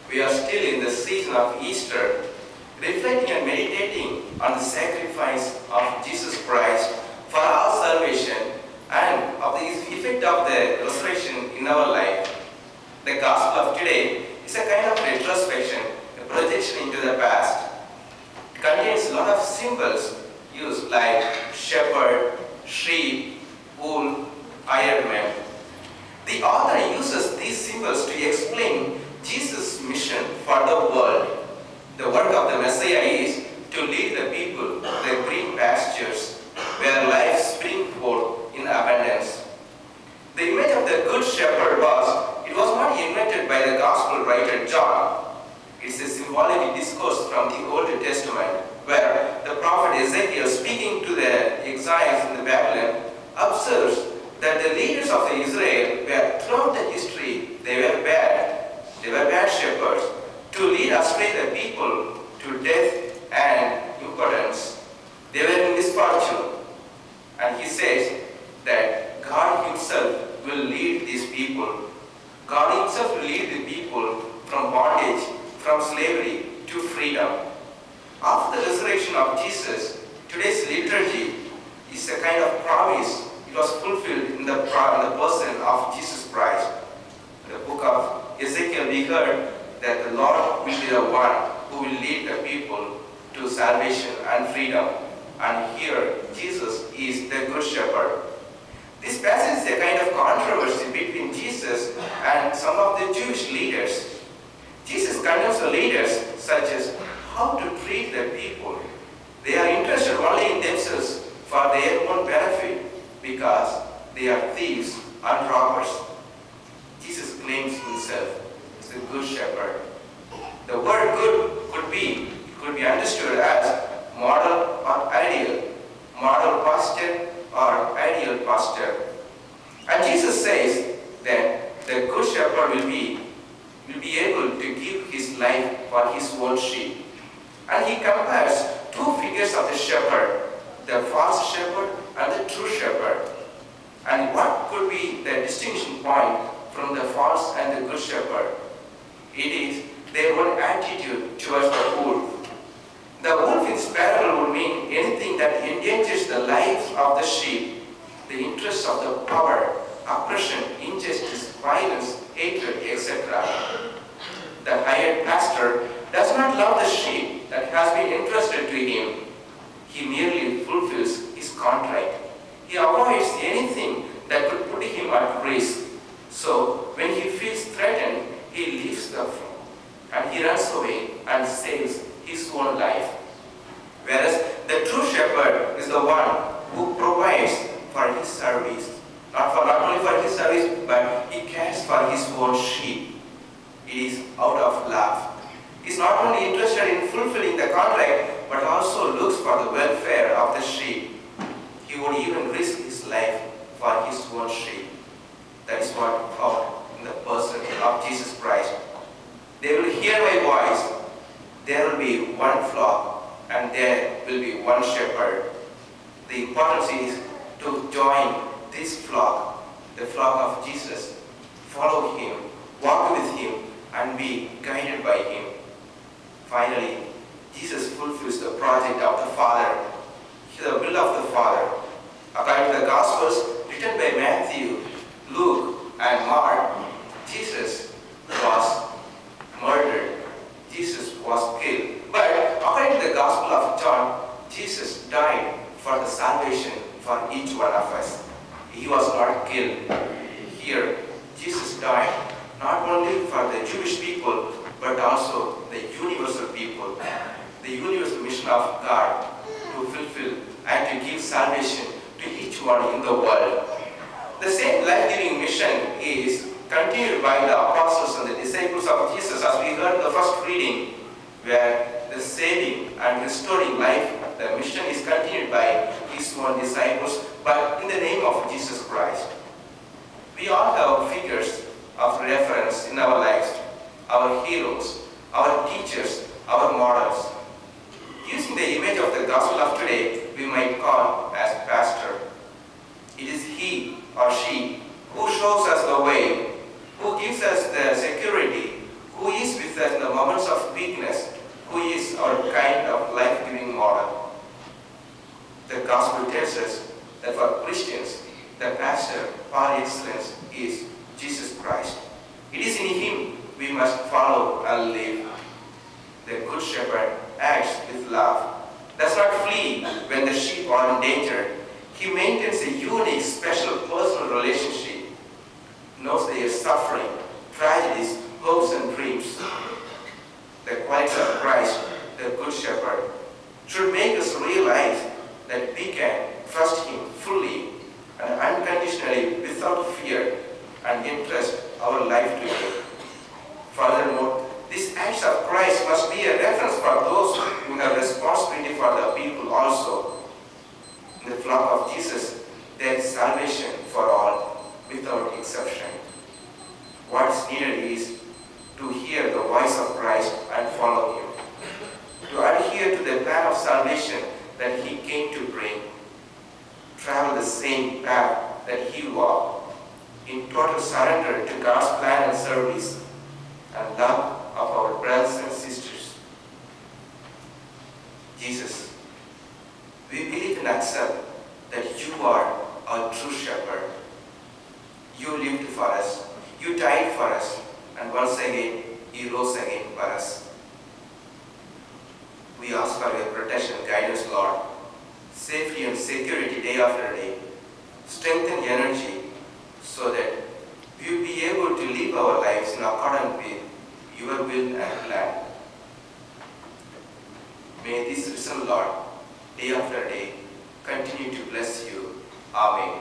We are still in the season of Easter, reflecting and meditating on the sacrifice of Jesus Christ for our salvation and of the effect of the resurrection in our life. The gospel of today is a kind of retrospection, a projection into the past. It contains a lot of symbols used like shepherd, sheep, wool, iron man. The author uses these symbols to explain Jesus' mission for the world. The work of the Messiah is to lead the people to the green pastures where life springs forth in abundance. The image of the Good Shepherd was not invented by the Gospel writer John. It's a symbolic discourse from the Old Testament where the prophet Ezekiel, speaking to the exiles in the Babylon, observes that the leaders of Israel were, throughout the history, they were bad. They were bad shepherds to lead astray the people to death and impotence. They were in misfortune. And he says that God himself will lead these people. God himself will lead the people from bondage, from slavery to freedom. After the resurrection of Jesus, today's liturgy is a kind of promise. It was fulfilled in the person of Jesus Christ. In the book of Ezekiel, we heard that the Lord will be the one who will lead the people to salvation and freedom. And here, Jesus is the Good Shepherd. This passage is a kind of controversy between Jesus and some of the Jewish leaders. Jesus condemns the leaders such as how to treat the people. They are interested only in themselves for their own benefit because they are thieves and robbers. Jesus claims himself as the Good Shepherd. The word good could be understood as model or ideal, model pastor or ideal pastor. And Jesus says that the Good Shepherd will be able to give his life for his own sheep. And he compares two figures of the shepherd, the false shepherd and the true shepherd. And what could be the distinction point from the false and the Good Shepherd? It is their own attitude towards the wolf. The wolf in this parable would mean anything that endangers the lives of the sheep, the interests of the power, oppression, injustice, violence, hatred, etc. The hired pastor does not love the sheep that has been entrusted to him. He merely fulfills his contract. He avoids anything that could put him at risk. So when he feels threatened, he leaves the flock and he runs away and saves his own life. Whereas the true shepherd is the one who provides for his service. Not only for his service, but he cares for his own sheep. It is out of love. He is not only interested in fulfilling the contract, but also looks for the welfare of the sheep. He would even risk his life for his own sheep. That is what found in the person of Jesus Christ. They will hear my voice. There will be one flock and there will be one shepherd. The importance is to join this flock, the flock of Jesus. Follow him, walk with him, and be guided by him. Finally, Jesus fulfills the project of the Father, the will of the Father. According to the Gospels written by Matthew, Luke, and Mark, Jesus was murdered. Jesus was killed. But according to the Gospel of John, Jesus died for the salvation for each one of us. He was not killed. Here, Jesus died not only for the Jewish people, but also the universal people, the universal mission of God to fulfill and to give salvation to each one in the world. The same life-giving mission is continued by the apostles and the disciples of Jesus, as we heard in the first reading, where the saving and restoring life, the mission is continued by his own disciples, but in the name of Jesus Christ. We all have figures of reference in our lives, our heroes, our teachers, our models. Using the image of the gospel of today, we might call as pastor. It is he or she who shows us the way, who gives us the security, who is with us in the moments of weakness, who is our kind of life-giving model. The gospel tells us that for Christians, the pastor par excellence is Jesus Christ. It is in him we must follow and live. The good shepherd acts with love, does not flee when the sheep are in danger. He maintains a unique, special personal relationship, knows their suffering, tragedies, hopes and dreams. The qualities of Christ, the good shepherd, should make us realize that we can trust him fully and unconditionally without fear and entrust our life to him. Furthermore, these acts of Christ must be a reference for those who have responsibility for the people also. In the flock of Jesus, there is salvation for all, without exception. What is needed is to hear the voice of Christ and follow him, to adhere to the plan of salvation that he came to bring, travel the same path that he walked, in total surrender to God's plan and service, and love of our brothers and sisters. Jesus, we believe and accept that you are our true shepherd. You lived for us, you died for us, and once again, you rose again for us. We ask for your protection and guidance, Lord, safety and security day after day, strength and energy, so that we will be able to live our lives in accordance with your will and plan. May this result, Lord, day after day, continue to bless you. Amen.